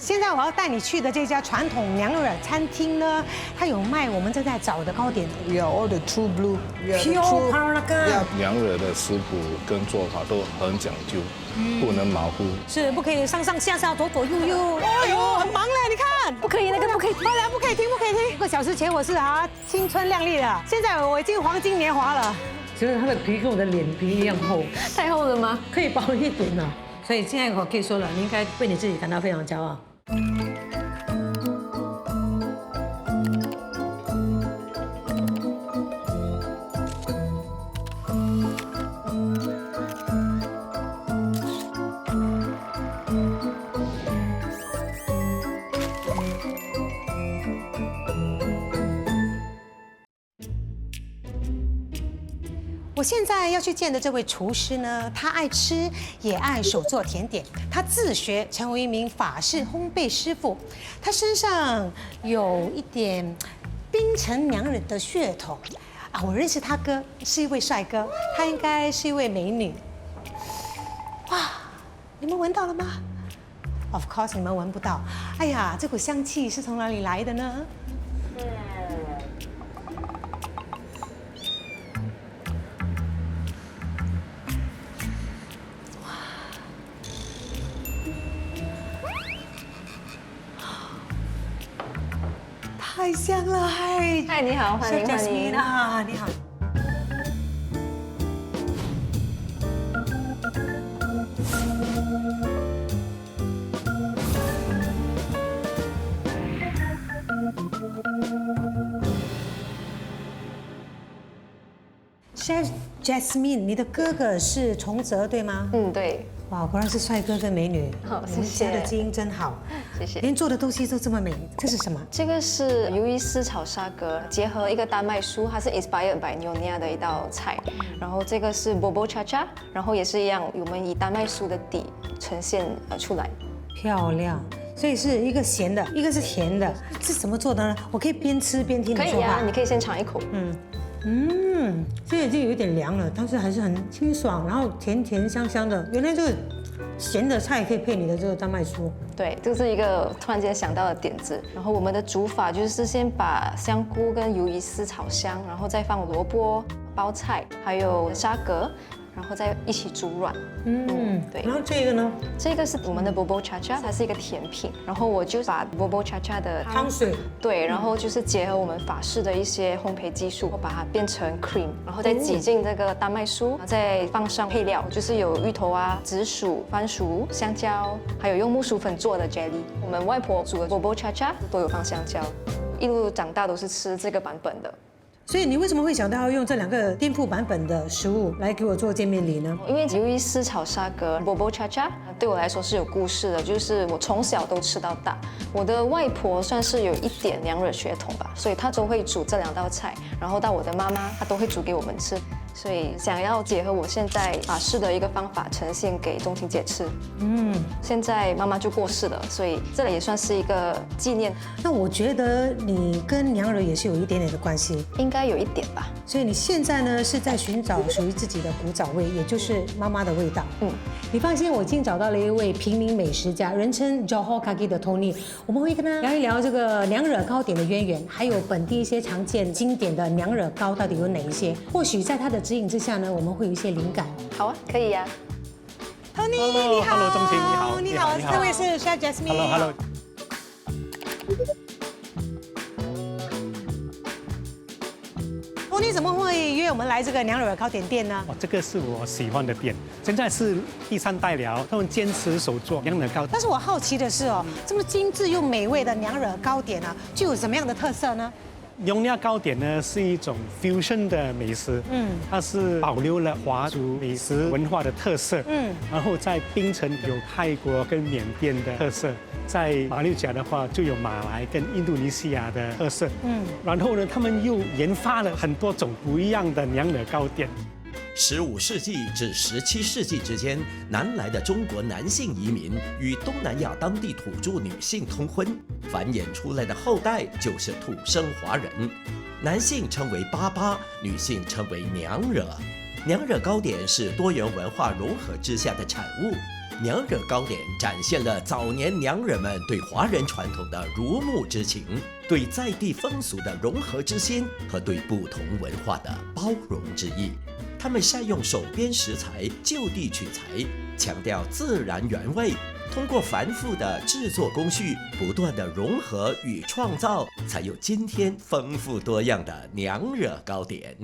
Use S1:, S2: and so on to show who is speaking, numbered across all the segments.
S1: 现在我要带你去的这家传统娘惹餐厅呢，它有卖我们正在找的糕点。
S2: We are all the true blue. We are the
S1: Pure Peranakan.
S3: 娘惹的食谱跟做法都很讲究，不能马虎。
S1: 是不可以上上下下、左左右右。哎呦，很忙嘞！你看，
S4: 不可以，那个不可以。
S1: 好了，不可以停，不可以停。1个小时前我是青春靓丽的，现在我已经黄金年华了。觉得它的皮跟我的脸皮一样厚，
S4: 太厚了吗？
S1: 可以包一顿了。所以现在我可以说了，你应该为你自己感到非常骄傲。我现在要去见的这位厨师呢，他爱吃，也爱手做甜点。他自学成为一名法式烘焙师傅。他身上有一点槟城娘惹的血统啊！我认识他哥，是一位帅哥，他应该是一位美女。哇，你们闻到了吗 ？Of course， 你们闻不到。哎呀，这股香气是从哪里来的呢？太香了，嗨！
S4: 嗨，你好，欢迎欢迎
S1: 啊，你好。Chef Jasmine， 你的哥哥是崇泽对吗？
S4: 嗯，对。
S1: 哇，果然是帅哥跟美女。
S4: 好，
S1: 你们家的基因真好。
S4: 谢谢。
S1: 连做的东西都这么美，这是什么？
S4: 这个是鱿鱼丝炒沙葛，结合一个丹麦酥，它是 inspired by Nyonya 的一道菜。然后这个是 Bubur Cha Cha， 然后也是一样，我们以丹麦酥的底呈现出来。
S1: 漂亮。所以是一个咸的，一个是甜的，是怎么做的呢？我可以边吃边听你说话。
S4: 可以啊，你可以先尝一口。
S1: 这已经有一点凉了，但是还是很清爽，然后甜甜香香的。原来这个咸的菜可以配你的这个丹麦酥。
S4: 对，这是一个突然间想到的点子。然后我们的煮法就是先把香菇跟鱿鱼丝炒香，然后再放萝卜、包菜，还有沙葛，然后再一起煮软。对。
S1: 然后这个呢？
S4: 这个是我们的 Bubur Cha Cha， 它是一个甜品。然后我就把 Bubur Cha Cha 的
S1: 汤水，
S4: 对，然后就是结合我们法式的一些烘焙技术，把它变成 cream， 然后再挤进这个丹麦酥，再放上配料，就是有芋头啊、紫薯、番薯、香蕉，还有用木薯粉做的 jelly。我们外婆煮的 Bubur Cha Cha 都有放香蕉，一路长大都是吃这个版本的。
S1: 所以你为什么会想到要用这2个颠覆版本的食物来给我做见面礼呢？
S4: 因为鱿鱼丝炒沙葛 Bubur Cha Cha 对我来说是有故事的，就是我从小都吃到大。我的外婆算是有一点娘惹血统吧，所以她都会煮这2道菜，然后到我的妈妈，她都会煮给我们吃。所以想要结合我现在法式的一个方法呈现给钟婷姐吃。现在妈妈就过世了，所以这也算是一个纪念。
S1: 那我觉得你跟娘惹也是有一点点的关系，
S4: 应该有一点吧。
S1: 所以你现在呢是在寻找属于自己的古早味，也就是妈妈的味道。你放心，我已经找到了一位平民美食家，人称 Johor Kaki 的 Tony， 我们会跟他聊一聊这个娘惹糕点的渊源，还有本地一些常见经典的娘惹糕到底有哪一些。或许在他的指引之下呢，我们会有一些灵感。
S4: 好啊，可以呀。
S1: Tony， 你好。
S5: Hello， 钟婷，你好。
S1: 你好，这位是 Chef Jasmine。
S5: Hello。
S1: 你怎么会约我们来这个娘惹糕点店呢？
S5: 这个是我喜欢的店，现在是第3代了，他们坚持手做娘惹糕。
S1: 但是我好奇的是这么精致又美味的娘惹糕点呢，具有什么样的特色呢？Nyonya
S5: 糕点呢是一种 fusion 的美食，它是保留了华族美食文化的特色，然后在槟城有泰国跟缅甸的特色，在马六甲的话就有马来跟印度尼西亚的特色，然后呢，他们又研发了很多种不一样的娘惹糕点。
S6: 15世纪至17世纪之间，南来的中国男性移民与东南亚当地土著女性通婚，繁衍出来的后代就是土生华人。男性称为巴巴，女性称为娘惹。娘惹糕点是多元文化融合之下的产物。娘惹糕点展现了早年娘惹们对华人传统的如沐之情，对在地风俗的融合之心和对不同文化的包容之意。他们善用手边食材，就地取材，强调自然原味。通过繁复的制作工序，不断的融合与创造，才有今天丰富多样的娘惹糕点。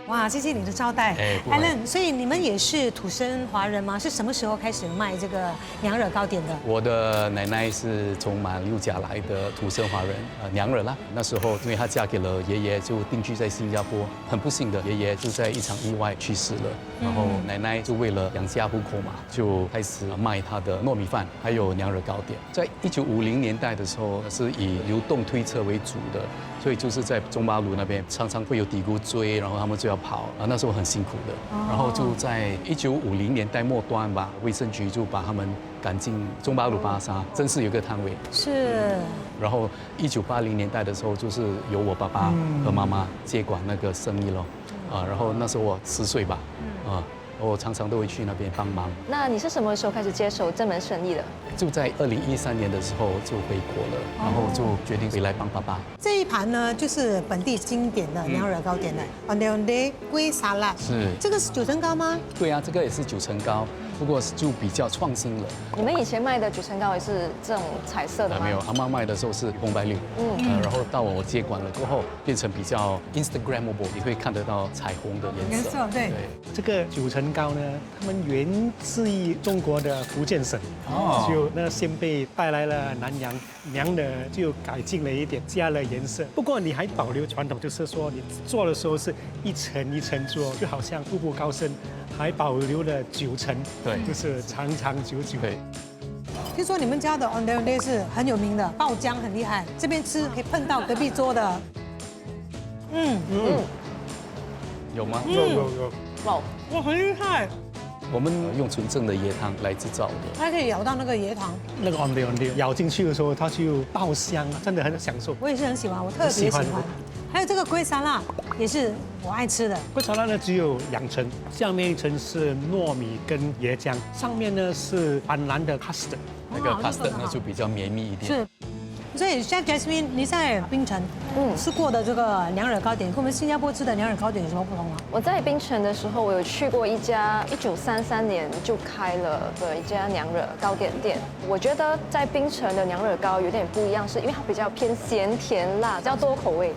S1: 哇，谢谢你的招待
S7: 不会
S1: ，Alan。所以你们也是土生华人吗？是什么时候开始卖这个娘惹糕点的？
S7: 我的奶奶是从马六甲来的土生华人，娘惹啦。那时候因为她嫁给了爷爷，就定居在新加坡。很不幸的，爷爷就在一场意外去世了。然后奶奶就为了养家糊口嘛，就开始卖她的糯米饭，还有娘惹糕点。在1950年代的时候，是以流动推车为主的，所以就是在中巴鲁那边常常会有嘀咕追，然后他们就要跑啊，那时候很辛苦的。然后就在1950年代末端吧，卫生局就把他们赶进中巴鲁巴沙，正式有个摊位。
S1: 是。
S7: 然后1980年代的时候，就是由我爸爸和妈妈接管那个生意咯。然后那时候我10岁吧，我常常都会去那边帮忙。
S4: 那你是什么时候开始接手这门生意的？
S7: 就在2013年的时候就回国了，然后就决定回来帮爸爸。
S1: 这一盘呢，就是本地经典的娘惹糕点的ondeh ondeh龟沙拉。
S7: 是。
S1: 这个是9层糕吗？
S7: 对啊，这个也是9层糕，不过就比较创新了。
S4: 你们以前卖的9层糕也是这种彩色的吗？
S7: 没有，阿妈卖的时候是红白绿。然后到我接管了过后，变成比较 Instagrammable， 你会看得到彩虹的颜色。
S1: 对。
S5: 这个9层糕呢，他们源自于中国的福建省，就那先辈带来了南洋，娘的就改进了一点，加了颜色。不过你还保留传统，就是说你做的时候是一层一层做，就好像步步高升，还保留了9层，
S7: 对，
S5: 就是长长久久。
S7: 对。
S1: 听说你们家的ondeh ondeh是很有名的，爆浆很厉害，这边吃可以碰到隔壁桌的。
S7: 有吗？
S5: 有。哇，很厉害！
S7: 我们用纯正的椰糖来制造的，
S1: 它可以咬到那个椰糖。
S5: 那个ondeh ondeh咬进去的时候，它就爆香，真的很享受。
S1: 我也是很喜欢，我特别喜欢。还有这个龟沙拉也是我爱吃的。
S5: 龟沙拉呢只有2层，下面一层是糯米跟椰浆，上面呢是斑斓的 custard。
S7: 那个 custard 呢就比较绵密一点。
S1: 是。所以 Chef Jasmine， 你在槟城吃过的这个娘惹糕点，跟我们新加坡吃的娘惹糕点有什么不同啊？
S4: 我在槟城的时候，我有去过一家1933年就开了的一家娘惹糕点店。我觉得在槟城的娘惹糕有点不一样，是因为它比较偏咸甜辣，比较多口味。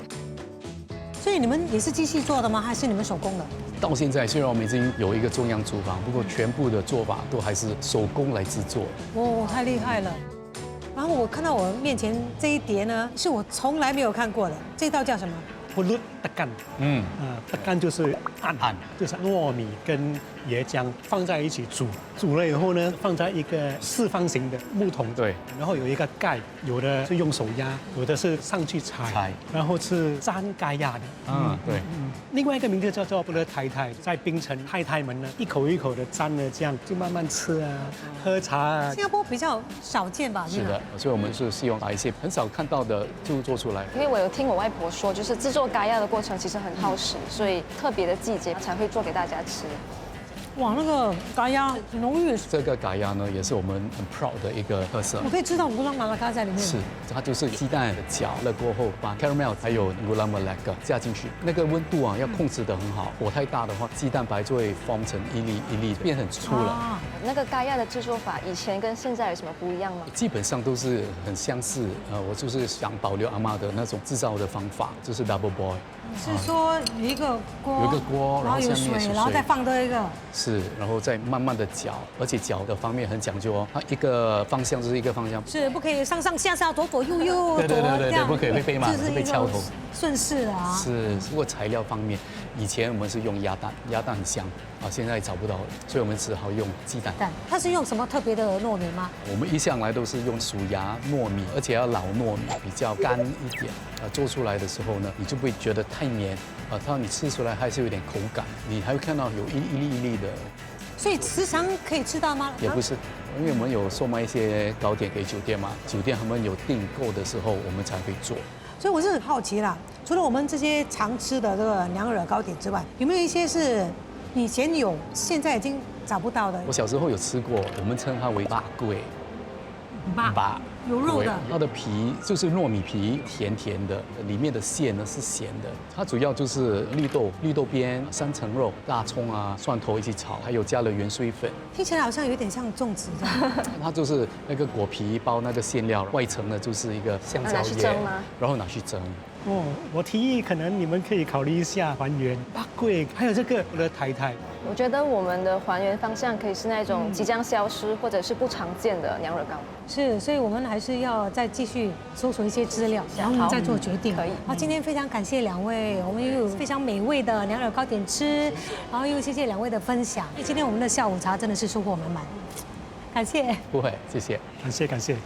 S1: 所以你们也是机器做的吗？还是你们手工的？
S7: 到现在虽然我们已经有一个中央厨房，不过全部的做法都还是手工来制作。
S1: 哇，太厉害了！然后我看到我面前这一碟呢，是我从来没有看过的，这道叫什么
S5: ？Pulut tekan。tekan 就是按，就是糯米跟椰浆放在一起煮，煮了以后呢，放在一个4方形的木桶，
S7: 对，
S5: 然后有一个盖，有的是用手压，有的是上去踩，然后是沾盖压的。
S7: 对。
S5: 另外一个名字叫做布勒太太，在槟城太太们呢，一口一口的沾了这样，就慢慢吃啊，喝茶啊。
S1: 新加坡比较少见吧？
S7: 是的，所以我们是希望把一些很少看到的就做出来。
S4: 因为我有听我外婆说，就是制作嘎亚的过程其实很耗时，所以特别的季节才会做给大家吃。
S1: 哇，那个嘎亚浓郁。
S7: 这个嘎亚呢，也是我们很 proud 的一个特色。
S1: 我可以知道gula melaka在里面。
S7: 是，它就是鸡蛋搅了过后，把 caramel 还有gula melaka加进去，那个温度啊要控制得很好，火太大的话，鸡蛋白就会form成一粒一粒，变很粗了。
S4: 那个嘎亚的制作法，以前跟现在有什么不一样吗？
S7: 基本上都是很相似。我就是想保留阿嬷的那种制造的方法，就是 double boil。
S1: 是说有一个锅，
S7: 然后
S1: 有水，然后再放多一个。
S7: 是，然后再慢慢的搅，而且搅的方面很讲究哦，它一个方向就是一个方向，
S1: 是不可以上上下下、左左右右，
S7: 对，不可以会飞嘛，会被敲头。
S1: 顺势的啊。
S7: 是，不过材料方面，以前我们是用鸭蛋，鸭蛋很香啊，现在找不到了，所以我们只好用鸡蛋。
S1: 它是用什么特别的糯米吗？
S7: 我们一向来都是用薯芽糯米，而且要老糯米，比较干一点。做出来的时候呢，你就不会觉得太黏，它你吃出来还是有点口感，你还会看到有一粒一粒的。
S1: 所以时常可以吃到吗？
S7: 也不是，因为我们有售卖一些糕点给酒店嘛，酒店他们有订购的时候，我们才会做。
S1: 所以我是很好奇啦，除了我们这些常吃的这个娘惹糕点之外，有没有一些是以前有，现在已经找不到的？
S7: 我小时候有吃过，我们称它为巴贵。
S1: 把有肉的，
S7: 它的皮就是糯米皮，甜甜的，里面的馅呢是咸的。它主要就是绿豆边、三层肉、大葱啊、蒜头一起炒，还有加了元帥粉。
S1: 听起来好像有点像粽子这样。
S7: 它就是那个果皮包那个馅料，外层呢就是一个香蕉
S4: 拿去
S7: 叶
S4: 蒸吗，
S7: 然后拿去蒸。
S5: 哦，我提议可能你们可以考虑一下还原八桂，还有这个我的太太。
S4: 我觉得我们的还原方向可以是那种即将消失或者是不常见的娘惹糕。
S1: 是，所以我们还是要再继续搜索一些资料，然后我们再做决定。
S4: 可以。
S1: 好，今天非常感谢两位，我们又有非常美味的娘惹糕点吃，然后又谢谢两位的分享。今天我们的下午茶真的是收获满满，感谢。
S7: 不会，谢谢。
S5: 感谢。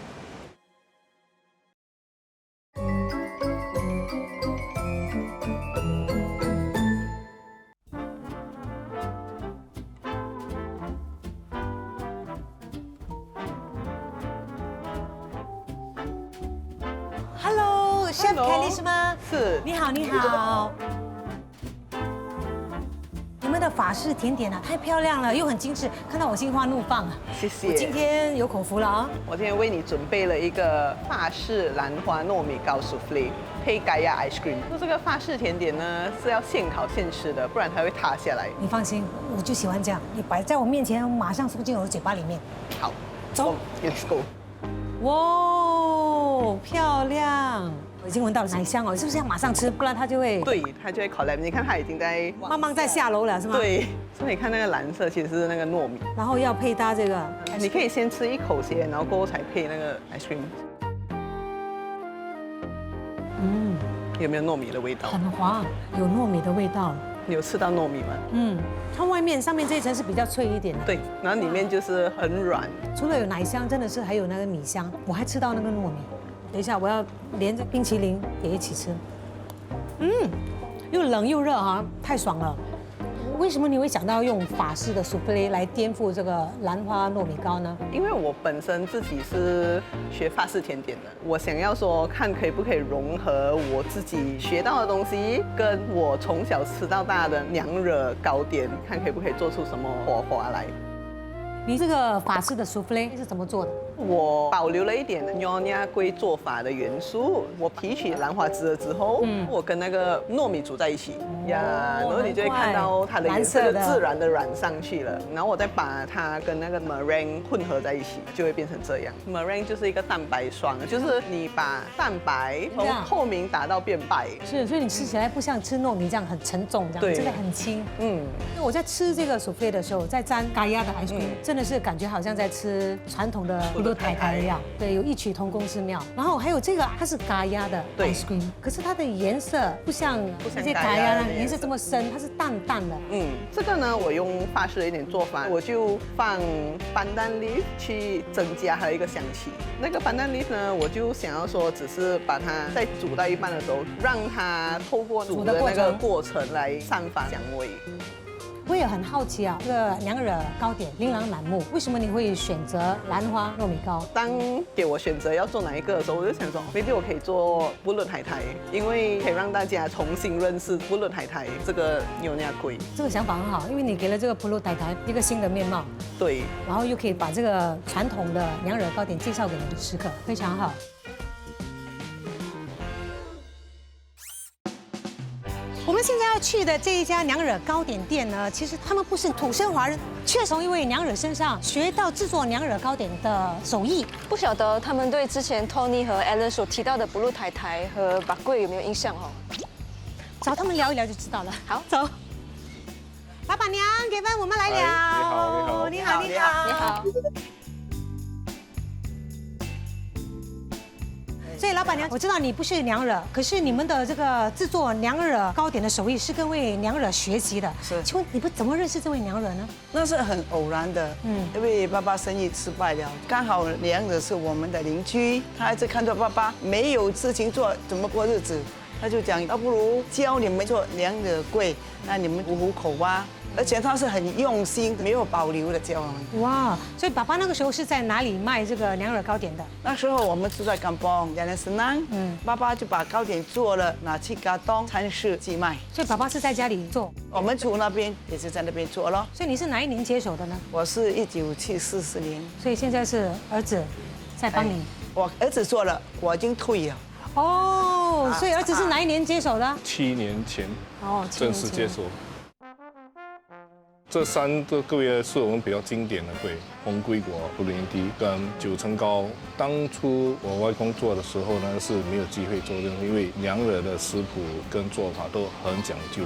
S1: Chef Kelly 是吗？
S2: 是。
S1: 你好，你好。你们的法式甜点啊，太漂亮了，又很精致，看到我心花怒放啊！
S2: 谢谢。
S1: 我今天有口福了啊！
S2: 我今天为你准备了一个法式兰花糯米糕 souffle 配盖亚 ice cream。这个法式甜点呢是要现烤现吃的，不然它会塌下来。
S1: 你放心，我就喜欢这样，你摆在我面前，马上送进我的嘴巴里面。
S2: 好，
S1: 走
S2: ，Let's go。
S1: 哇，漂亮！我已经闻到了奶香哦，是不是要马上吃，不然它就会？
S2: 对，它就会烤来。你看它已经在
S1: 慢慢在下楼了，是吗？
S2: 对，所以你看那个蓝色其实是那个糯米。
S1: 然后要配搭这个，
S2: 你可以先吃一口先，然后过后才配那个 ice cream。有没有糯米的味道？
S1: 很滑，有糯米的味道。
S2: 你有吃到糯米吗？
S1: 它外面上面这一层是比较脆一点的。
S2: 对，然后里面就是很软。
S1: 除了有奶香，真的是还有那个米香，我还吃到那个糯米。等一下，我要连着冰淇淋也一起吃。又冷又热哈，太爽了。为什么你会想到用法式的 souffle 来颠覆这个兰花糯米糕呢？
S2: 因为我本身自己是学法式甜点的，我想要说看可不可以融合我自己学到的东西，跟我从小吃到大的娘惹糕点，看可不可以做出什么火花来。
S1: 你这个法式的 souffle 是怎么做的？
S2: 我保留了一点Nyonya龟做法的元素，我提取兰花汁了之后，我跟那个糯米煮在一起呀，然后你就会看到它的颜色就自然的染上去了。然后我再把它跟那个 meringue 混合在一起，就会变成这样。meringue 就是一个蛋白霜，就是你把蛋白从透明打到变白。
S1: 是，所以你吃起来不像吃糯米这样很沉重，这样真的很轻。因为我在吃这个 souffle 的时候，在沾咖椰的 ice cream，真的是感觉好像在吃传统的布鲁台台一样，对，有异曲同工之妙。然后还有这个，它是咖椰的 ice cream，可是它的颜色不像这些咖椰的颜色这么深，它是淡淡的。
S2: 这个呢，我用法式的一点做法，我就放pandan leaf 去增加它的一个香气。那个pandan leaf呢，我就想要说，只是把它在煮到一半的时候，让它透过煮的那个过程来散发香味。
S1: 我也很好奇啊，这个娘惹糕点琳琅满目，为什么你会选择兰花糯米糕？
S2: 当给我选择要做哪一个的时候，我就想说 ，maybe 我可以做布鲁台台，因为可以让大家重新认识布鲁台台这个Nyonya龟。
S1: 这个想法很好，因为你给了这个布鲁台台一个新的面貌。
S2: 对，
S1: 然后又可以把这个传统的娘惹糕点介绍给你的食客，非常好。我们现在要去的这一家娘惹糕点店呢，其实他们不是土生华人，却从一位娘惹身上学到制作娘惹糕点的手艺。
S4: 不晓得他们对之前 Tony 和 Alan 所提到的布鲁台台和巴贵有没有印象哦？
S1: 找他们聊一聊就知道了。
S4: 好，
S1: 走。老板娘，给饭，我们来聊。
S3: 你好，
S1: 你好。
S4: 你好。
S1: 所以老板娘，我知道你不是娘惹，可是你们的这个制作娘惹糕点的手艺是跟位娘惹学习的。
S8: 是，
S1: 请问你不怎么认识这位娘惹呢？
S8: 那是很偶然的，因为爸爸生意失败了，刚好娘惹是我们的邻居，他一直看到爸爸没有事情做，怎么过日子，他就讲，倒不如教你们做娘惹桂，那你们糊口啊。而且他是很用心，没有保留的教我们。
S1: 哇，所以爸爸那个时候是在哪里卖这个娘惹糕点的？
S8: 那时候我们住在甘榜，原来是南，爸爸就把糕点做了，拿去嘎东餐市寄卖。
S1: 所以爸爸是在家里做，
S8: 我们住那边也是在那边做咯。
S1: 所以你是哪一年接手的呢？
S8: 我是1974年，
S1: 所以现在是儿子在帮你。
S8: 我儿子做了，我已经退了。
S1: 哦，所以儿子是哪一年接手的？
S3: 7年前
S1: 哦，
S3: 正式接手。这3个月是我们比较经典的桂，红龟果、布林迪跟九层糕。当初我外公做的时候呢，是没有机会做这个，因为娘惹的食谱跟做法都很讲究，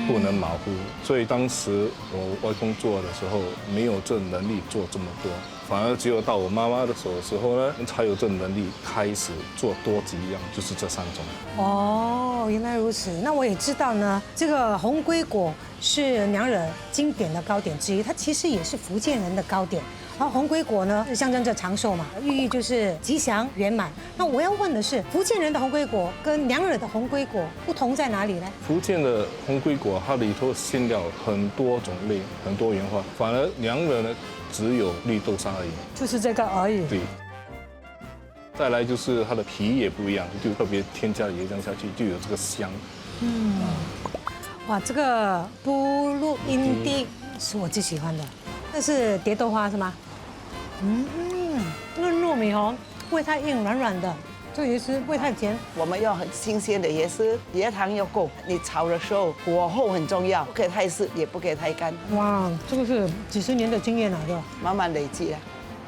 S3: 不能马虎。所以当时我外公做的时候，没有这能力做这么多，反而只有到我妈妈的手的时候呢，才有这能力开始做多几样，就是这3种。
S1: 哦，原来如此。那我也知道呢，这个红龟果是娘惹经典的糕点之一，它其实也是福建人的糕点。然后红龟果呢，象征着长寿嘛，寓意就是吉祥圆满。那我要问的是，福建人的红龟果跟娘惹的红龟果不同在哪里呢？
S3: 福建的红龟果，它里头馅料很多种类，很多元化，反而娘惹呢只有绿豆沙而已。
S1: 就是这个而已。
S3: 对。再来就是它的皮也不一样，就特别添加椰浆下去，就有这个香。
S1: 哇，这个布鲁因蒂是我最喜欢的，这是蝶豆花是吗？那个糯米哦，不会太硬，软软的。这个椰丝不会太甜。
S8: 我们要很新鲜的椰丝，椰糖要够。你炒的时候火候很重要，不可以太湿，也不可以太干。
S1: 哇，这个是几十年的经验了，对吧？
S8: 慢慢累积啊。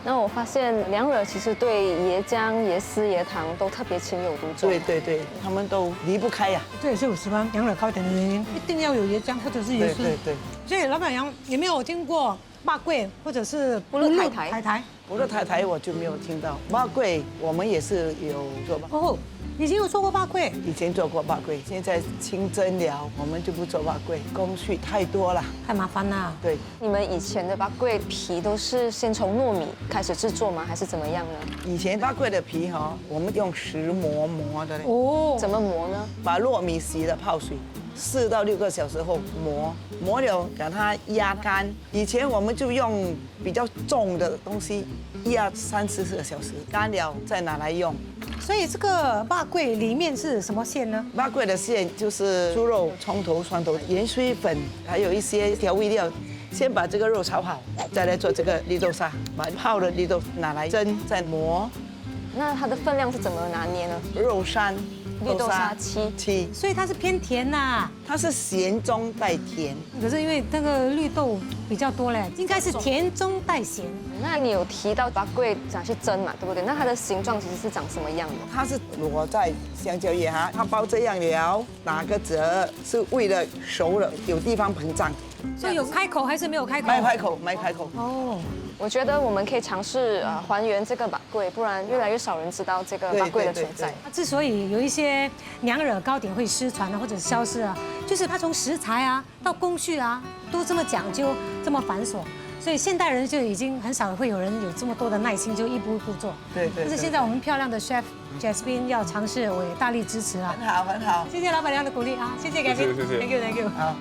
S4: 那我发现娘惹其实对椰浆、椰丝、椰糖都特别情有独钟。
S8: 对，他们都离不开呀。
S1: 这也是我喜欢娘惹糕点的原因，一定要有椰浆或者是椰丝。
S8: 对。
S1: 所以老板娘有没有听过霸桂或者是
S4: 不露台台？
S8: 不露台我就没有听到。霸桂我们也是有做吧。
S1: 哦，以前有做过霸桂，
S8: 以前做过霸桂，现在清蒸了，我们就不做霸桂，工序太多了，
S1: 太麻烦了。
S8: 对，
S4: 你们以前的霸桂皮都是先从糯米开始制作吗？还是怎么样呢？
S8: 以前霸桂的皮哈，我们用石磨磨的嘞。
S1: 哦，
S4: 怎么磨呢？
S8: 把糯米洗了泡水，4到6个小时后磨了，给它压干。以前我们就用比较重的东西压3、4个小时，干了再拿来用。
S1: 所以这个霸桂里面是什么馅呢？
S8: 霸桂的馅就是猪肉、葱头、蒜头、盐水粉，还有一些调味料。先把这个肉炒好，再来做这个绿豆沙，把泡的绿豆拿来蒸，再磨。
S4: 那它的分量是怎么拿捏呢？
S8: 肉3，
S4: 绿豆沙7，
S1: 所以它是偏甜呐。
S8: 它是咸中带甜。
S1: 可是因为那个绿豆比较多嘞，应该是甜中带咸。
S4: 那你有提到霸桂想去蒸嘛，对不对？那它的形状其实是长什么样的？
S8: 它是裸在香蕉叶哈，它包这样了，打个折是为了熟了有地方膨胀。
S1: 所以有开口还是没有开口？
S8: 没开口。
S1: 哦，
S4: 我觉得我们可以尝试还原这个霸桂，不然越来越少人知道这个霸桂的存在。
S1: 之所以有一些娘惹糕点会失传啊，或者消失啊，就是它从食材啊到工序啊都这么讲究，这么繁琐。所以现代人就已经很少会有人有这么多的耐心，就一步一步做。
S8: 对。
S1: 但是现在我们漂亮的 chef Jasmine 要尝试，我也大力支持啊。
S8: 很好。
S1: 谢谢老板娘的鼓励啊，谢谢 Jasmine，
S3: 谢谢
S1: ，Thank you。
S8: 好。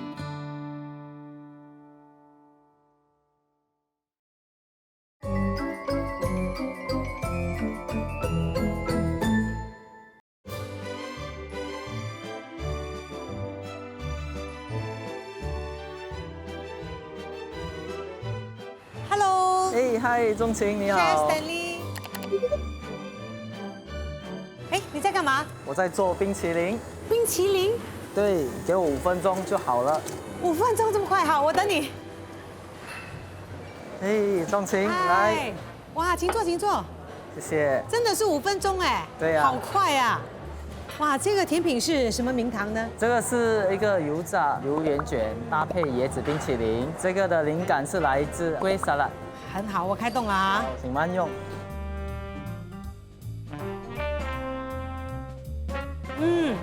S9: 嗨，钟情你好。
S1: Stanley。哎，你在干嘛？
S9: 我在做冰淇淋。
S1: 冰淇淋？
S9: 对，给我5分钟就好了。
S1: 5分钟这么快？好，我等你。
S9: 哎，钟情来。
S1: 哇，请坐，请坐。
S9: 谢谢。
S1: 真的是5分钟哎。
S9: 对呀。
S1: 好快啊！哇，这个甜品是什么名堂呢？
S9: 这个是一个油炸榴莲卷搭配椰子冰淇淋，这个的灵感是来自龟沙拉。
S1: 很好，我开动了啊！
S9: 请慢用。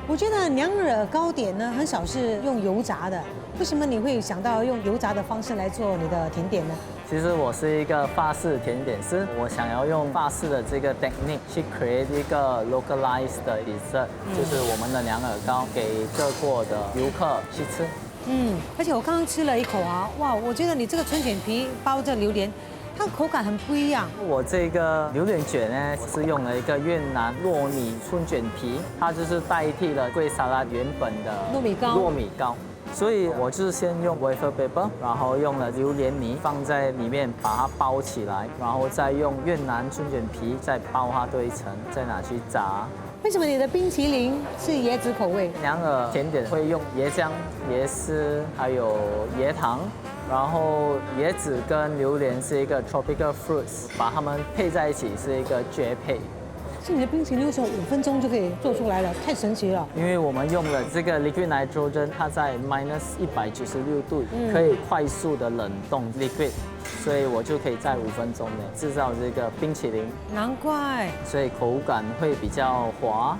S1: 我觉得娘惹糕点呢，很少是用油炸的，为什么你会想到用油炸的方式来做你的甜点呢？
S9: 其实我是一个法式甜点师，我想要用法式的这个 technique 去 create 一个 localized 的 dessert，就是我们的娘惹糕，给各国的游客去吃。
S1: 而且我刚刚吃了一口啊，哇，我觉得你这个春卷皮包着榴莲，它口感很不一样。
S9: 我这个榴莲卷呢，我是用了一个越南糯米春卷皮，它就是代替了贵沙拉原本的糯米糕。所以我就是先用 wafer paper， 然后用了榴莲泥放在里面，把它包起来，然后再用越南春卷皮再包它多一层，再拿去炸。
S1: 为什么你的冰淇淋是椰子口味？
S9: 娘惹甜点会用椰浆、椰丝，还有椰糖，然后椰子跟榴莲是一个 tropical fruits， 把它们配在一起是一个绝配。
S1: 是你的冰淇淋为什么5分钟就可以做出来了？太神奇了！
S9: 因为我们用了这个 liquid nitrogen， 它在-196度，可以快速的冷冻 liquid， 所以我就可以在5分钟内制造这个冰淇淋。
S1: 难怪，
S9: 所以口感会比较滑。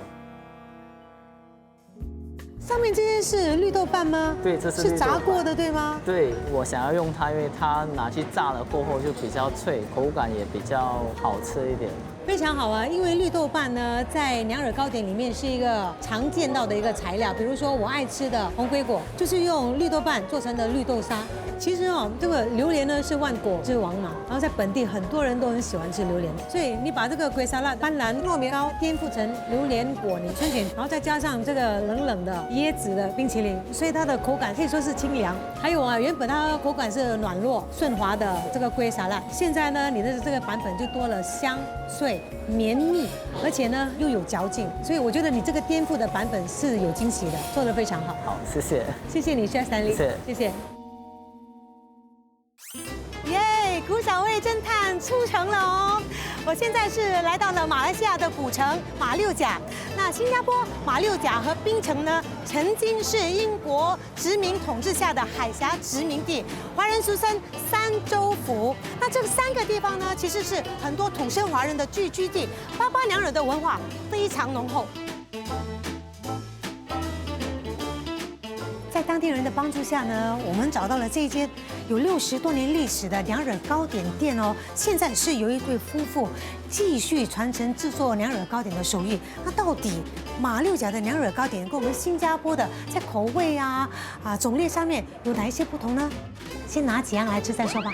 S1: 上面这些是绿豆瓣吗？
S9: 对，这是绿豆
S1: 是炸过的，对吗？
S9: 对，我想要用它，因为它拿去炸了过后就比较脆，口感也比较好吃一点。
S1: 非常好啊，因为绿豆瓣呢，在娘惹糕点里面是一个常见到的一个材料。比如说我爱吃的红龟果，就是用绿豆瓣做成的绿豆沙。其实哦，这个榴莲呢是万果之王嘛，然后在本地很多人都很喜欢吃榴莲，所以你把这个龟沙拉斑斓糯米糕颠覆成榴莲果泥春卷，然后再加上这个冷冷的椰子的冰淇淋，所以它的口感可以说是清凉。还有啊，原本它口感是软糯顺滑的这个龟沙拉，现在呢你的这个版本就多了香脆绵密，而且呢又有嚼劲，所以我觉得你这个颠覆的版本是有惊喜的，做得非常好。
S9: 好，谢谢，
S1: 谢谢你 Chef Stanley，谢谢。耶，古小味侦探出城了哦！我现在是来到了马来西亚的古城马六甲。那新加坡马六甲和槟城呢，曾经是英国殖民统治下的海峡殖民地，华人俗称三州府。那这3个地方呢，其实是很多土生华人的聚居地，巴巴娘惹的文化非常浓厚。在当地人的帮助下呢，我们找到了这一间有60多年历史的娘惹糕点店哦。现在是有一对夫妇继续传承制作娘惹糕点的手艺。那到底马六甲的娘惹糕点跟我们新加坡的在口味种类上面有哪一些不同呢？先拿几样来吃再说吧。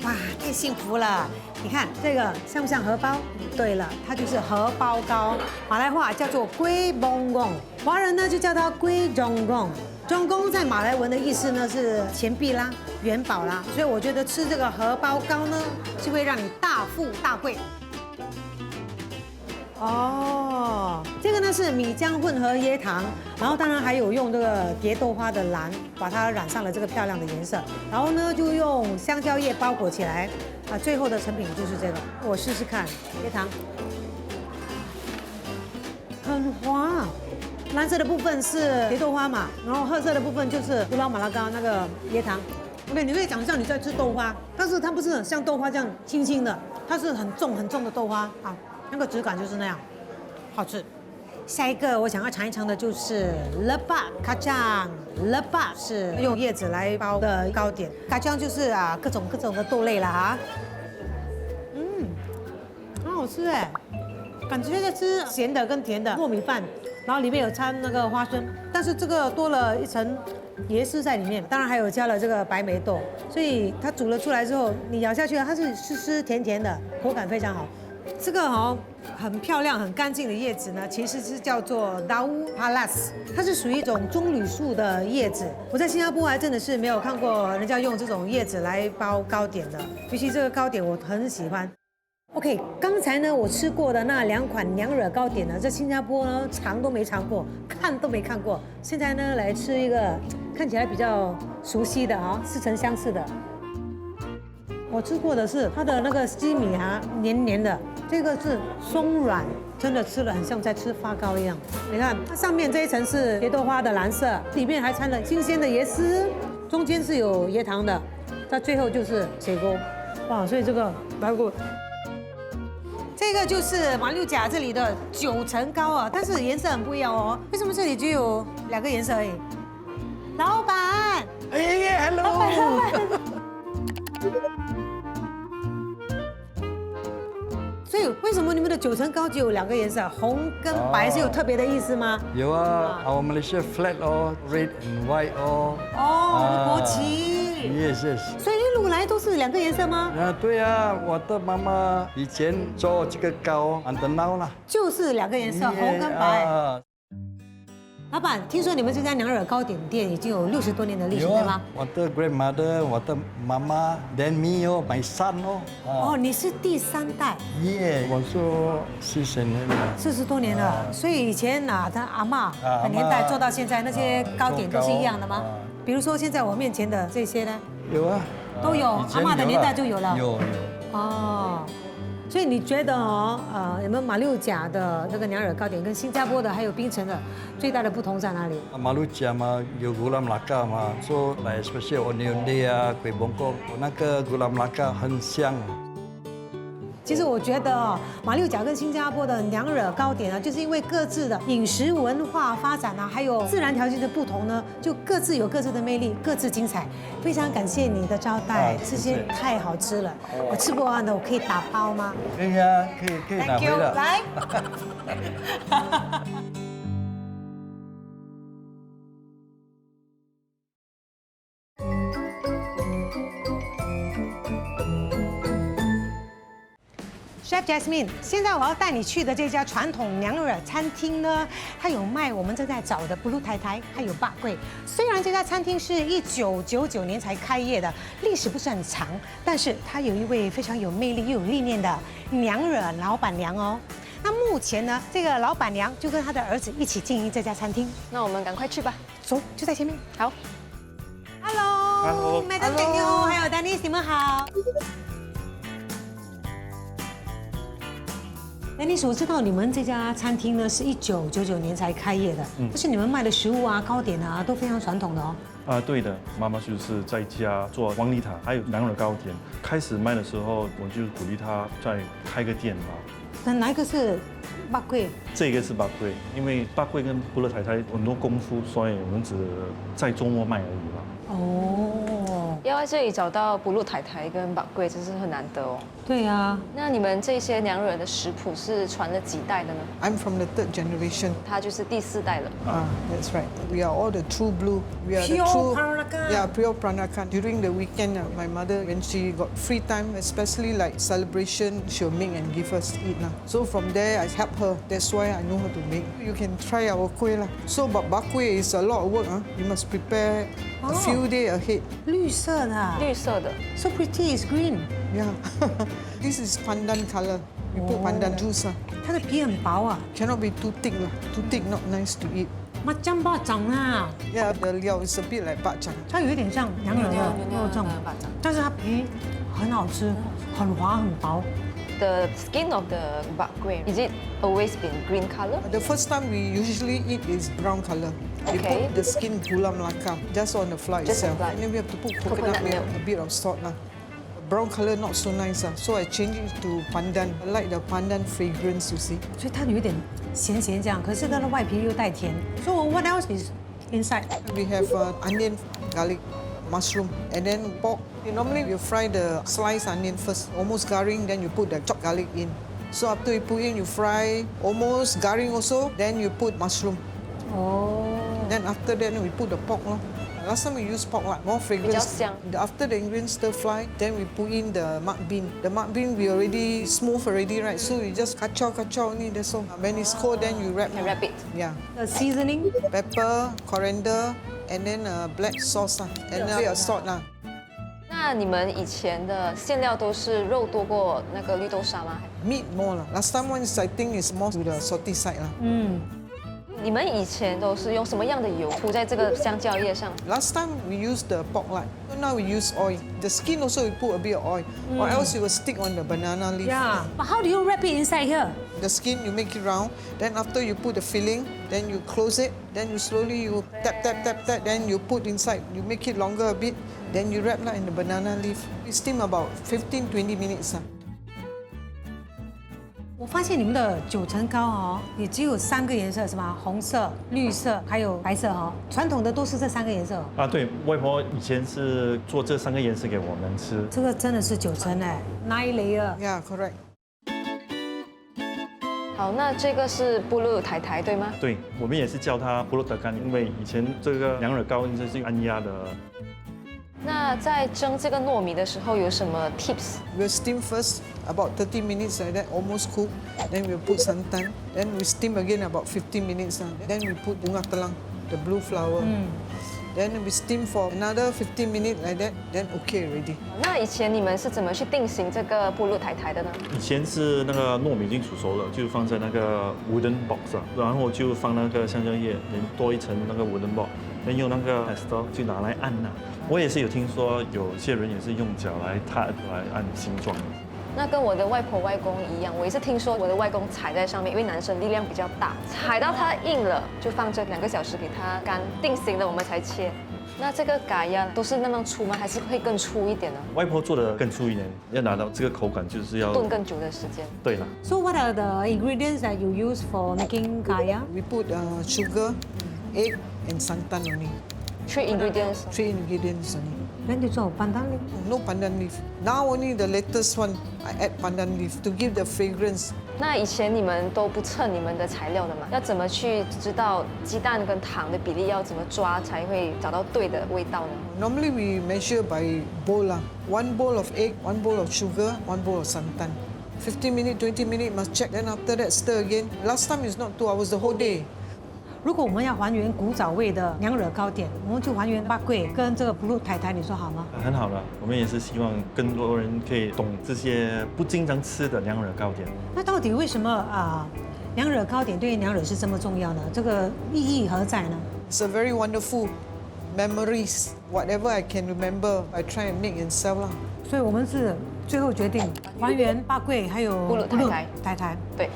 S1: 哇，太幸福了！你看这个像不像荷包？对了，它就是荷包糕，马来话叫做龟bon贡，华人呢就叫它龟中贡。中贡在马来文的意思呢是钱币啦、元宝啦，所以我觉得吃这个荷包糕呢，是会让你大富大贵。哦，这个呢是米浆混合椰糖，然后当然还有用这个蝶豆花的蓝，把它染上了这个漂亮的颜色，然后呢就用香蕉叶包裹起来，最后的成品就是这个。我试试看，椰糖很滑，蓝色的部分是蝶豆花嘛，然后褐色的部分就是古老马拉糕那个椰糖。OK， 你可以想象你在吃豆花，但是它不是像豆花这样轻轻的，它是很重很重的豆花啊。那个质感就是那样，好吃。下一个我想要尝一尝的就是lepak kacang。lepak 是用叶子来包的糕点，kacang就是各种的豆类啦啊。很好吃哎，感觉在吃咸的跟甜的糯米饭，然后里面有掺那个花生，但是这个多了一层椰丝在里面，当然还有加了这个白梅豆，所以它煮了出来之后，你咬下去它是湿湿甜甜的，口感非常好。这个很漂亮、很干净的叶子呢，其实是叫做 Daun Palas， 它是属于一种棕榈树的叶子。我在新加坡还真的是没有看过人家用这种叶子来包糕点的，尤其这个糕点我很喜欢。OK， 刚才呢我吃过的那2款娘惹糕点呢，在新加坡呢尝都没尝过，看都没看过。现在呢来吃一个看起来比较熟悉的似曾相识的。我吃过的是它的那个西米黏黏的，这个是松软，真的吃了很像在吃发糕一样。你看它上面这一层是蝶豆花的蓝色，里面还掺了新鲜的椰丝，中间是有椰糖的，它最后就是水沟。哇，所以这个白果。这个就是马六甲这里的9层糕啊，但是颜色很不一样哦。为什么这里只有2个颜色而已？老板，
S10: 哎，hello。
S1: 老板。所以为什么你们的9层糕只有2个颜色，红跟白是有特别的意思吗？
S10: 有啊，our Malaysia flag 哦 ，red and white 哦。
S1: 哦，我们国旗。
S10: Yes, yes。
S1: 所以一路来都是2个颜色吗？
S10: 对啊，我的妈妈以前做这个糕，until now啦。
S1: 就是2个颜色，红跟白。老板，听说你们这家娘惹糕点店已经有60多年的历史，对吗？
S10: 我的 grandmother， 我的妈妈 ，then me 哦，my son 哦。
S1: 哦，你是第3代。
S10: 耶，我做40年了。
S1: 40多年了，所以以前啊，他阿嬷的年代做到现在，那些糕点都是一样的吗？比如说现在我面前的这些呢？
S10: 有啊，
S1: 都有，阿嬷的年代就有了。
S10: 有。
S1: 哦。所以你觉得哦，你们马六甲的那个娘惹糕点跟新加坡的还有槟城的最大的不同在哪里？
S10: 马六甲嘛有gula melaka嘛，所以来 especially onde-onde 啊、kuih bongkok， 那个gula melaka 很香。
S1: 其实我觉得哦，马六甲跟新加坡的娘惹糕点呢，就是因为各自的饮食文化发展啊，还有自然条件的不同呢，就各自有各自的魅力，各自精彩。非常感谢你的招待，这些太好吃了，我吃不完的，我可以打包吗？
S10: 可以啊，可以拿回来。
S1: 来。Chef Jasmine， 现在我要带你去的这家传统娘惹餐厅呢，它有卖我们正在找的 Blue 台台，还有霸贵。虽然这家餐厅是1999年才开业的，历史不是很长，但是它有一位非常有魅力又有历练的娘惹老板娘哦。那目前呢，这个老板娘就跟她的儿子一起经营这家餐厅。
S4: 那我们赶快去吧，
S1: 走，就在前面。
S4: 好。
S1: Hello，Madam Daniel， 还有 Dennis， 你们好。Dennis， 我知道你们这家餐厅呢是1999年才开业的，但是你们卖的食物啊、糕点啊都非常传统的哦。
S11: 对的，妈妈就是在家做王梨塔，还有娘惹糕点。开始卖的时候，我就鼓励她再开个店吧。
S1: 那哪一个是霸贵？
S11: 这个是霸贵，因为霸贵跟布乐台台很多功夫，所以我们只在周末卖而已吧。
S1: 哦，
S4: 要在这里找到布鲁台台跟宝贵，真是很难得哦。
S1: 对啊，
S4: 那你们这些娘惹的食谱是传了几代的呢
S12: ？I'm from the 3rd generation.
S4: 他就是第4代了。
S12: That's right. We are all the true blue. We are the true. Yeah, pure Peranakan. During the weekend, my mother, when she got free time, especially like celebration, she'll make and give us to eat now. So from there, I help her. That's why I know how to make. You can try our kuih lah. So but bak kuih is a lot of work. You must prepare a few days ahead.
S1: 绿色的。
S4: 绿色的。
S1: So pretty is green.
S12: Yeah. This is pandan color. We put pandan juice.
S1: 它的皮很薄啊。
S12: Cannot be too thick lah. Too thick not nice to eat.
S1: macam bacang啊。
S12: Yeah, the liao is a bit like bacang.
S1: 它有一点像娘惹的肉粽，但是它皮很好吃，很滑很薄。
S4: The skin of the bak kuih, is it always been green color?
S12: The first time we usually eat is brown color. We
S4: Okay.
S12: put the skin gula melaka just on the flour itself. And then we have to put coconut milk, a bit of salt lah. Brown color not so nice so I change it to pandan. I like the pandan fragrance, you see.
S1: 所以它有点咸咸这样，可是它的外皮又带甜。So what else is inside?
S12: We have onion, garlic, mushroom, and then pork. Normally you fry the sliced onion first, almost garing, then you put the chopped garlic in. So after you put in, you fry almost garing also, then you put mushroom. Then after that, we put the pork. Last time we used pork like more fragrance. After the ingredients stir fry, then we put in the mung bean. The mung bean we already smooth already, right? So you just kacau only, that's all. When it's cold, then you wrap.
S4: Wrap it.
S12: Yeah.
S1: The seasoning?
S12: Pepper, coriander, and then black sauce and a bit of salt
S4: 那你们以前的馅料都是肉多过那个绿豆沙吗
S12: ？Meat more Last time ones I think is more to the salty side
S4: 你们以前都是用什么样的油涂在这个香蕉叶上
S12: ？Last time we used the pork lard. Now we use oil. The skin also we put a bit of oil, or else it will stick on the banana leaf.
S1: Yeah. But how do you wrap it inside here?
S12: The skin you make it round. Then after you put the filling, then you close it. Then you slowly you tap. Then you put inside. You make it longer a bit. Then you wrap in the banana leaf. We steam about 15-20 minutes.
S1: 我发现你们的九层糕哦，也只有3个颜色是吗？红色、绿色还有白色哦。传统的都是这3个颜色。
S11: 啊，对，外婆以前是做这3个颜色给我们吃。
S1: 这个真的是9层哎，9 layer。Yeah,
S12: correct.
S4: 好，那这个是布鲁台台对吗？
S11: 对，我们也是叫它布鲁德干，因为以前这个娘惹糕应该是按压的。
S4: 那在蒸这个糯米的时候有什么 tips？
S12: We'll steam first about 30 minutes like that, almost cooked. Then we'll put santan. Then we steam again about 15 minutes. Then we put bunga telang, the blue flower. Then we steam for another 15 minutes like that. Then okay already.
S4: 那以前你们是怎么去定型这个布鲁台台的呢？
S11: 以前是那个糯米已经煮熟了，就放在那个 wooden box 上，然后就放那个香蕉叶，多一层那个 wooden box， 然后用那个 tester 就拿来按呐。我也是有听说有些人也是用脚来踏来按形状。
S4: 那跟我的外婆外公一样，我也是听说我的外公踩在上面，因为男生力量比较大，踩到它硬了，就放这2个小时给它干定型了，我们才切。那这个嘎呀都是那么粗吗？还是会更粗一点呢？
S11: 外婆做的更粗一点，要拿到这个口感就是要
S4: 炖更久的时间。
S11: 对了。
S1: So what are the ingredients that you use for making kaya?
S12: We put sugar, egg, and santan only.
S4: 3 ingredients.
S12: 3 ingredients only.
S1: Then you做 pandan leaf.
S12: No pandan leaf. Now only the latest one, I add pandan leaf to give the fragrance.
S4: 那以前你们都不称你们的材料的嘛？要怎么去知道鸡蛋跟糖的比例要怎么抓才会找到对的味道呢？
S12: Normally we measure by bowl. 1 bowl of egg, 1 bowl of sugar, 1 bowl of santan. 15 minutes, 20 minutes must check. Then after that stir again. Last time is not 2 hours, the whole day.
S1: 如果我们要还原古早味的娘惹糕点，我们就还原巴桂跟这个布鲁台台，你说好吗？
S11: 很好了，我们也是希望更多人可以懂这些不经常吃的娘惹糕点。
S1: 那到底为什么娘惹糕点对于娘惹是这么重要呢？这个意义何在呢？
S12: It's a very wonderful memories. Whatever I can remember, I try and make and sell 啦。
S1: 所以我们是最后决定还原巴桂还有
S4: 布鲁台台。对。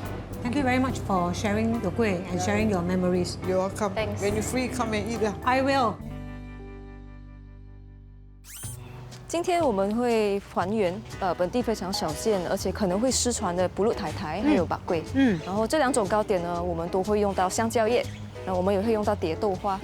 S1: Thank you very much for sharing your kueh and sharing your memories.
S12: You're welcome.
S4: Thanks.
S12: When you're free, come and eat.
S1: I will.
S4: 今天我们会还原本地非常少见，而且可能会失传的布鲁台台还有巴桂。然后这2种糕点呢，我们都会用到香蕉叶，然后我们也会用到蝶豆花。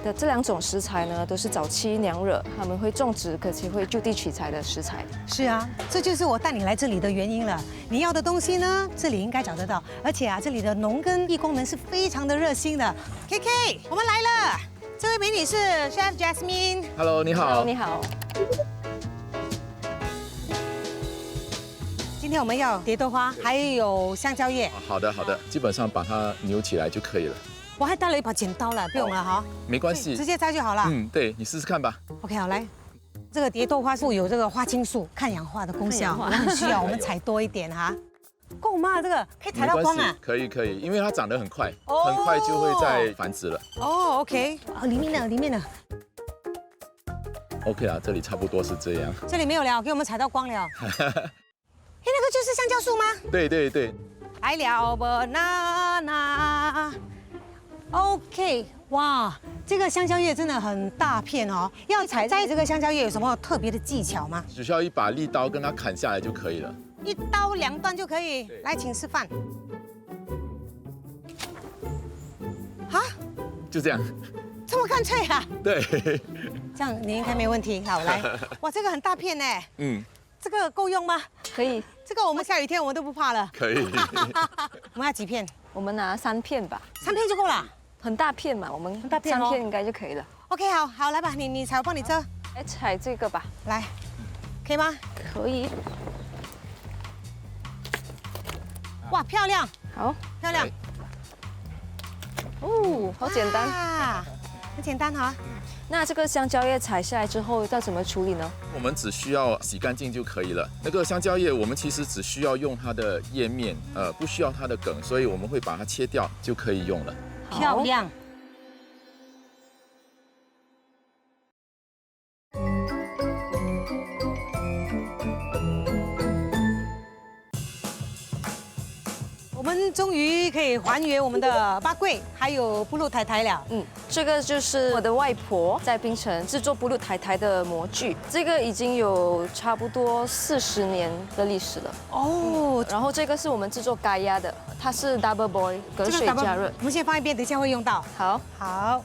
S4: 的这2种食材呢，都是早期娘惹他们会种植，而且会就地取材的食材。
S1: 是啊，这就是我带你来这里的原因了。你要的东西呢，这里应该找得到，而且这里的农耕义工们是非常的热心的。KK， 我们来了，这位美女是 Chef Jasmine。Hello，
S13: 你好。
S4: Hello， 你好。
S1: 今天我们要蝶豆花，还有香蕉叶。
S13: 好的，基本上把它扭起来就可以了。
S1: 我还带了一把剪刀了，不用了哈。
S13: 没关系，
S1: 直接摘就好了。
S13: 对，你试试看吧。
S1: OK， 好来。这个蝶豆花富有这个花青素抗氧化的功效，我很需要，我们采多一点哈。够吗？这个可以采到光啊？
S13: 可以，因为它长得很快，很快就会再繁殖了。
S1: 哦 ，OK， 里面的。
S13: OK 啦，这里差不多是这样。
S1: 这里没有了，给我们采到光了。那个就是香蕉树吗？
S13: 对。
S1: 来了 banana。OK， 哇，这个香蕉叶真的很大片哦。要采摘这个香蕉叶有什么特别的技巧吗？
S13: 只需要一把利刀跟它砍下来就可以了。
S1: 1刀2段就可以。来，请示范。
S13: 就这样。
S1: 这么干脆啊？
S13: 对。
S1: 这样你应该没问题。好，来，哇，这个很大片呢。这个够用吗？
S4: 可以。
S1: 这个我们下雨天我们都不怕了。
S13: 可以。
S1: 我们要几片？
S4: 我们拿3片吧。
S1: 3片就够了。
S4: 很大片嘛，我们
S1: 很大片
S4: 3片应该就可以了。
S1: OK， 好，来吧，你采，我帮你遮。
S4: 来采这个吧，
S1: 来，可以吗？
S4: 可以。
S1: 哇，漂亮，
S4: 好，
S1: 漂亮。
S4: 哦，好简单
S1: 啊，很简单哈。
S4: 那这个香蕉叶采下来之后要怎么处理呢？
S13: 我们只需要洗干净就可以了。那个香蕉叶，我们其实只需要用它的叶面，不需要它的梗，所以我们会把它切掉就可以用了。
S1: 漂亮。我们终于可以还原我们的巴桂还有布鲁台台了。
S4: 这个就是我的外婆在槟城制作布鲁台台的模具，这个已经有差不多40年的历史了。
S1: 哦，
S4: 然后这个是我们制作咖椰的，它是 double boil 隔水加热。
S1: 我们先放一边，等一下会用到。
S4: 好，
S1: 好。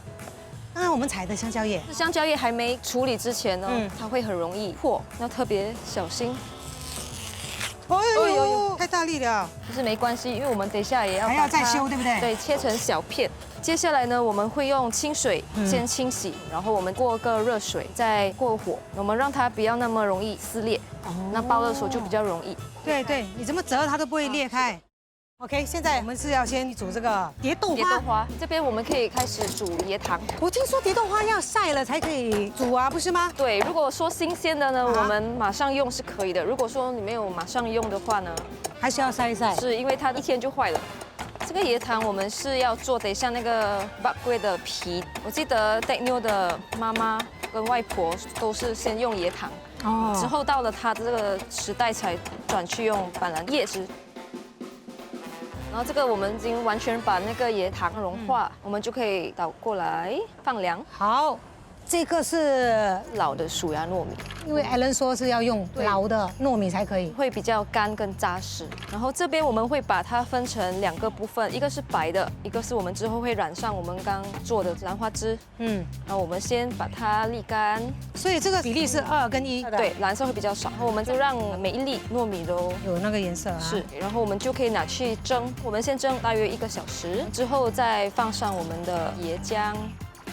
S1: 那我们采的香蕉叶，
S4: 香蕉叶还没处理之前呢，它会很容易破，要特别小心。
S1: 哎呦，太大力了。
S4: 可是没关系，因为我们等一下也要
S1: 还要再修，对不对？
S4: 对，切成小片。接下来呢，我们会用清水先清洗，然后我们过个热水，再过火，我们让它不要那么容易撕裂。那包的时候就比较容易。
S1: 对对，你怎么折它都不会裂开。OK， 现在我们是要先煮这个蝶豆花。
S4: 蝶豆花这边我们可以开始煮椰糖。
S1: 我听说蝶豆花要晒了才可以煮啊，不是吗？
S4: 对，如果说新鲜的呢，我们马上用是可以的。如果说你没有马上用的话呢，
S1: 还是要晒一晒。
S4: 是因为它1天就坏了。这个椰糖我们是要做得像那个巴龟的皮。我记得 Daniel 的妈妈跟外婆都是先用椰糖，之后到了他这个时代才转去用板蓝叶汁。然后这个我们已经完全把那个椰糖融化，我们就可以倒过来放凉。
S1: 好，这个是
S4: 老的薯芽糯米，
S1: 因为 Alan 说是要用老的糯米才可以，
S4: 会比较干跟扎实。然后这边我们会把它分成2个部分，一个是白的，一个是我们之后会染上我们刚做的兰花汁。然后我们先把它沥干，
S1: 所以这个比例是2跟1。
S4: 对，蓝色会比较少。然后我们就让每一粒糯米都
S1: 有那个颜色啊。
S4: 是，然后我们就可以拿去蒸。我们先蒸大约1个小时，之后再放上我们的椰浆。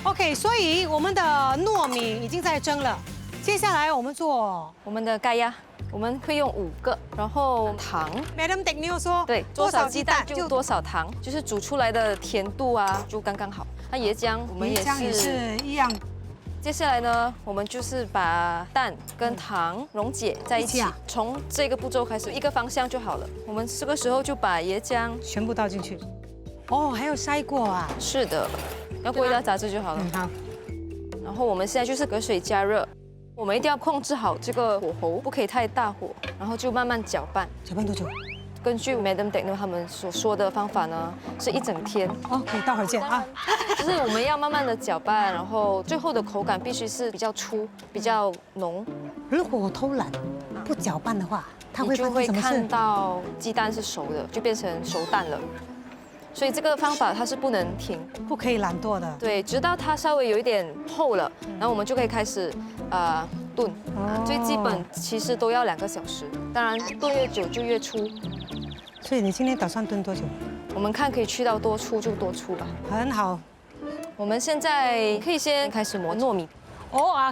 S1: OK， 所以我们的糯米已经在蒸了，接下来我们做
S4: 我们的盖亚，我们会用5个，然后糖。
S1: Madam Daniel 说，
S4: 对，多少鸡蛋就多少糖，就是煮出来的甜度啊就刚刚好。那椰浆我们也
S1: 是一样。
S4: 接下来呢，我们就是把蛋跟糖溶解在一起，从这个步骤开始，一个方向就好了。我们这个时候就把椰浆
S1: 全部倒进去。哦，还有筛过啊？
S4: 是的。要过一道杂质就好了。
S1: 好。
S4: 然后我们现在就是隔水加热，我们一定要控制好这个火候，不可以太大火，然后就慢慢搅拌。
S1: 搅拌多久？
S4: 根据 Madam Daniel 他们所说的方法呢，是1整天。
S1: OK， 待会儿见啊。
S4: 就是我们要慢慢的搅拌，然后最后的口感必须是比较粗、比较浓。
S1: 如果我偷懒不搅拌的话，它会
S4: 就会看到鸡蛋是熟的，就变成熟蛋了。所以这个方法它是不能停，
S1: 不可以懒惰的。
S4: 对，直到它稍微有一点厚了，然后我们就可以开始炖。最基本其实都要2个小时，当然炖越久就越粗。
S1: 所以你今天打算炖多久？
S4: 我们看可以去到多粗就多粗吧。
S1: 很好。
S4: 我们现在可以先开始磨糯米。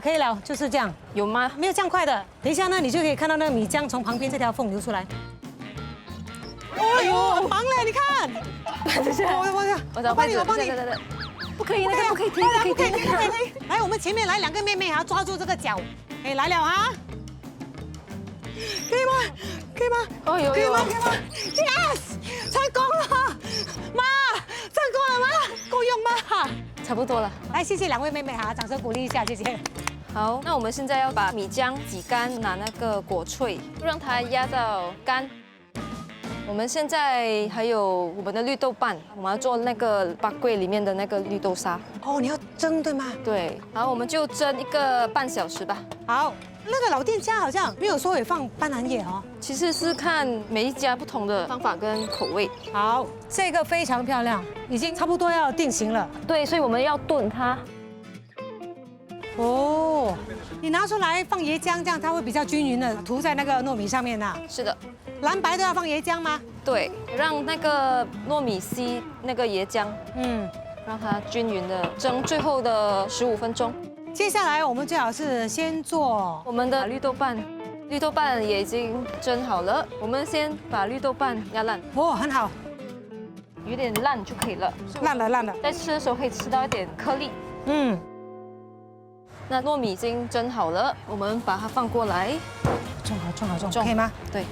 S1: 可以了，就是这样。
S4: 有吗？
S1: 没有这样快的。等一下呢，你就可以看到那个米浆从旁边这条缝流出来。哎呦，很忙嘞，你看。我帮你，
S4: 不可以，那个不可以停，不可以停。
S1: 来，我们前面来2个妹妹啊，抓住这个脚。哎，来了啊！可以吗？可以吗？
S4: 可以吗
S1: ？Yes， 成功了！妈，成功了吗？够用吗？
S4: 差不多了。
S1: 来，谢谢2位妹妹哈，掌声鼓励一下，谢谢。
S4: 好，那我们现在要把米浆挤干，拿那个果脆，让它压到干。我们现在还有我们的绿豆瓣，我们要做那个巴柜里面的那个绿豆沙。
S1: 你要蒸对吗？
S4: 对，然后我们就蒸1个半小时吧。
S1: 好，那个老店家好像没有说也放斑斓叶哦。
S4: 其实是看每一家不同的方法跟口味。
S1: 好，这个非常漂亮，已经差不多要定型了。
S4: 对，所以我们要炖它。
S1: 你拿出来放椰浆，这样它会比较均匀的涂在那个糯米上面呐。
S4: 是的。
S1: 蓝白都要放椰浆吗？
S4: 对，让那个糯米吸那个椰浆，让它均匀的蒸最后的15分钟。
S1: 接下来我们最好是先做
S4: 我们的绿豆瓣，绿豆瓣也已经蒸好了，我们先把绿豆瓣压烂。
S1: 很好，
S4: 有点烂就可以了。
S1: 烂了。
S4: 在吃的时候可以吃到一点颗粒。那糯米已经蒸好了，我们把它放过来，
S1: 重，可以吗？
S4: 对。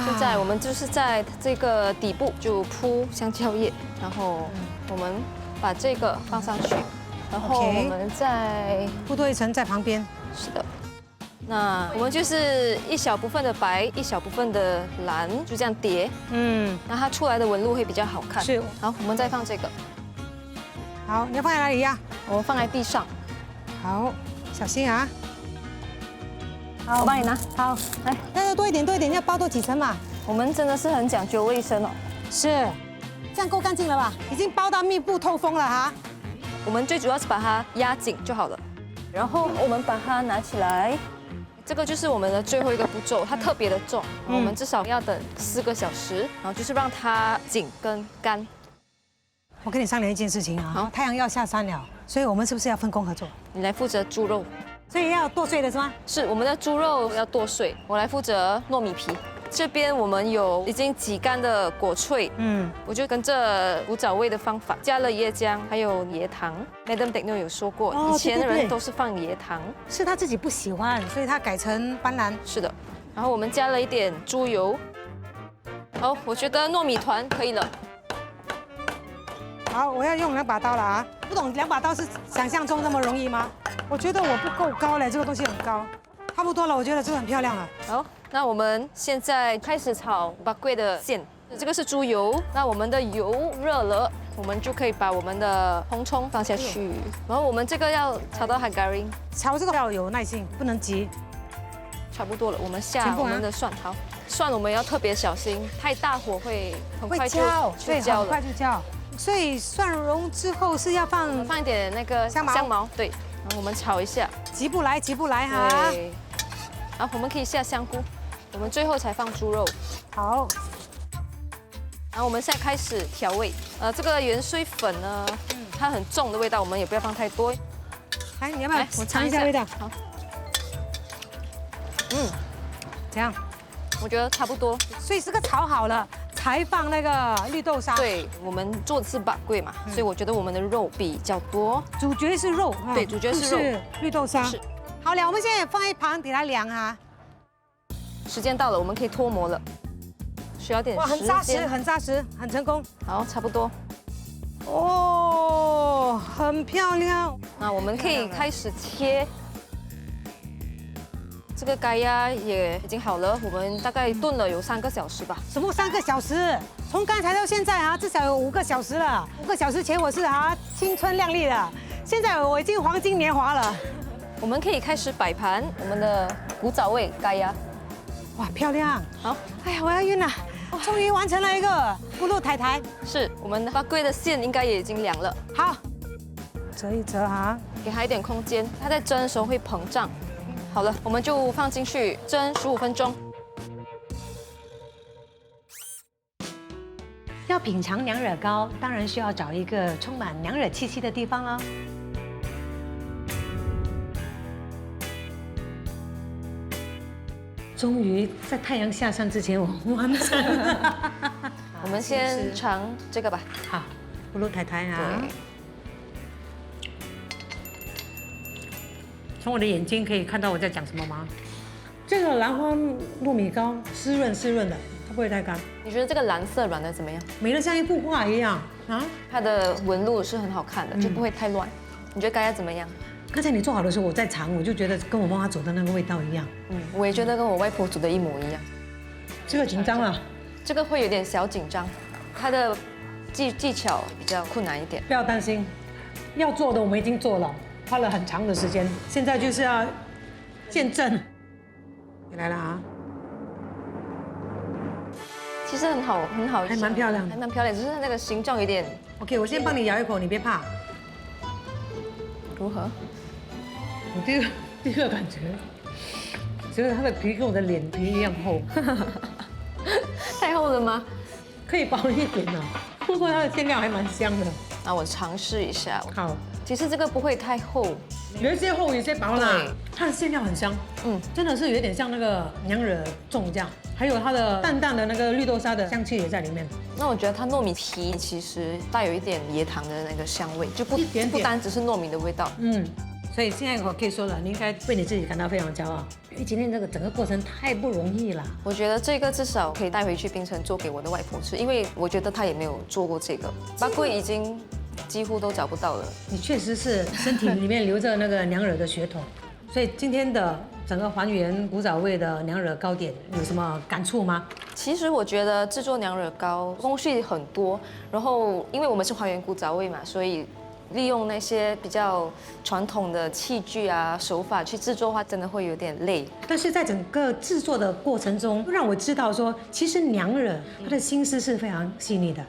S4: 现在我们就是在这个底部就铺香蕉叶，然后我们把这个放上去，然后我们再
S1: 铺多一层在旁边。
S4: 是的。那我们就是一小部分的白，一小部分的蓝，就这样叠，然后它出来的纹路会比较好看。
S1: 是。
S4: 好，我们再放这个。
S1: 好，你要放在哪里呀？
S4: 我放在地上。
S1: 好，小心啊。
S4: 好，我帮你拿。
S1: 好，来，那多一点，多一点，要包多几层嘛。
S4: 我们真的是很讲究卫生哦。
S1: 是，这样够干净了吧？已经包到密不透风了哈。
S4: 我们最主要是把它压紧就好了，然后我们把它拿起来。这个就是我们的最后一个步骤，它特别的重，我们至少要等4个小时，然后就是让它紧跟干。
S1: 我跟你商量一件事情啊，好，太阳要下山了，所以我们是不是要分工合作？
S4: 你来负责猪肉，
S1: 所以要剁碎的是吗？
S4: 是，我们的猪肉要剁碎，我来负责糯米皮。这边我们有已经挤干的果脆，我就跟着古早味的方法，加了椰浆，还有椰糖。Madam Daniel 有说过，以前的人都是放椰糖，
S1: 是他自己不喜欢，所以他改成斑斓。
S4: 是的，然后我们加了一点猪油。好，我觉得糯米团可以了。
S1: 好，我要用2把刀了啊！不懂2把刀是想象中那么容易吗？我觉得我不够高嘞，这个东西很高，差不多了，我觉得这个很漂亮了。
S4: 好，那我们现在开始炒巴贵的馅，这个是猪油。那我们的油热了，我们就可以把我们的红葱放下去，然后我们这个要炒到 Hagaring，
S1: 炒这个要有耐心，不能急。
S4: 差不多了，我们下我们的蒜。好，蒜我们要特别小心，太大火会很快就
S1: 对，
S4: 焦了。
S1: 很快就焦。所以蒜蓉之后是要放
S4: 一点那个香茅，对，然后我们炒一下，
S1: 急不来哈。
S4: 对，然后我们可以下香菇，我们最后才放猪肉。
S1: 好，
S4: 然后我们现在开始调味，这个元荽粉呢，它很重的味道，我们也不要放太多。
S1: 来，你要不要我尝一下味道？
S4: 好，
S1: 怎样？
S4: 我觉得差不多。
S1: 所以这个炒好了。才放那个绿豆沙。
S4: 对，我们做的是巴贵嘛，所以我觉得我们的肉比较多。
S1: 主角是肉，
S4: 对，主角是肉，
S1: 是绿豆沙。是。好了，我们现在放一旁给它凉哈。
S4: 时间到了，我们可以脱模了。需要点时间。
S1: 哇，很扎实，很扎实，很成功。
S4: 好，差不多。
S1: 哦，很漂亮。
S4: 那我们可以开始切。这个盖鸭也已经好了，我们大概炖了有3个小时吧。
S1: 什么3个小时？从刚才到现在啊，至少有5个小时了。5个小时前我是青春靓丽的，现在我已经黄金年华了。
S4: 我们可以开始摆盘我们的古早味盖鸭。
S1: 哇，漂亮！
S4: 好，
S1: 哎呀，我要晕了。终于完成了一个咕噜台台。
S4: 是，我们巴贵的馅应该也已经凉了。
S1: 好，折一折哈，
S4: 给它一点空间，它在蒸的时候会膨胀。好了，我们就放进去蒸15分钟。
S1: 要品尝娘惹糕，当然需要找一个充满娘惹气息的地方了。终于在太阳下山之前，我完成了。
S4: 我们先尝这个吧。
S1: 好，咕噜台台啊。从我的眼睛可以看到我在讲什么吗？这个兰花糯米糕湿润的，它不会太干。
S4: 你觉得这个蓝色软的怎么样？
S1: 美得像一幅画一样啊！
S4: 它的纹路是很好看的，就不会太乱。你觉得盖鸭怎么样？
S1: 刚才你做好的时候，我在尝，我就觉得跟我妈妈煮的那个味道一样。
S4: 我也觉得跟我外婆煮的一模一样。
S1: 这个紧张了，
S4: 这个会有点小紧张，它的技巧比较困难一点。
S1: 不要担心，要做的我们已经做了。花了很长的时间，现在就是要见证。你来了啊！
S4: 其实很好，
S1: 还蛮漂亮，
S4: 还蛮漂亮，只是那个形状有点。
S1: OK， 我先帮你咬一口，你别怕。
S4: 如何？
S1: 我第一个感觉，觉得它的皮跟我的脸皮一样厚。
S4: 太厚了吗？
S1: 可以薄一点啊，不过它的馅料还蛮香的。
S4: 那我尝试一下。
S1: 好。
S4: 其实这个不会太厚，
S1: 有一些厚，有一些薄啦。它的馅料很香，真的是有点像那个娘惹粽这样，还有它的淡淡的那个绿豆沙的香气也在里面。
S4: 那我觉得它糯米皮其实带有一点椰糖的那个香味，就不单只是糯米的味道。
S1: 所以现在我可以说了，你应该为你自己感到非常骄傲，因为今天这个整个过程太不容易了。
S4: 我觉得这个至少可以带回去槟城做给我的外婆吃，因为我觉得她也没有做过这个，巴贵已经几乎都找不到了。
S1: 你确实是身体里面流着那个娘惹的血统，所以今天的整个还原古早味的娘惹糕点有什么感触吗？
S4: 其实我觉得制作娘惹糕工序很多，然后因为我们是还原古早味嘛，所以利用那些比较传统的器具啊手法去制作的话，真的会有点累。
S1: 但是在整个制作的过程中，让我知道说，其实娘惹她的心思是非常细腻的。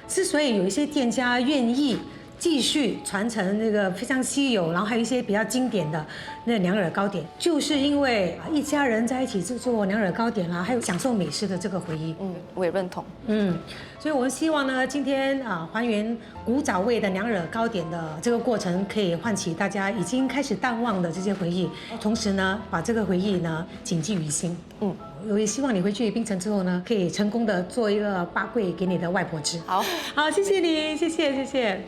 S1: 之所以有一些店家愿意继续传承这个非常稀有，然后还有一些比较经典的那娘惹糕点，就是因为一家人在一起制作娘惹糕点啦，还有享受美食的这个回忆。
S4: 我也认同。
S1: 所以我们希望呢，今天还原古早味的娘惹糕点的这个过程，可以唤起大家已经开始淡忘的这些回忆，同时呢，把这个回忆呢谨记于心。我也希望你回去槟城之后呢，可以成功的做一个八桂给你的外婆吃。
S4: 好，
S1: 谢谢你，谢谢。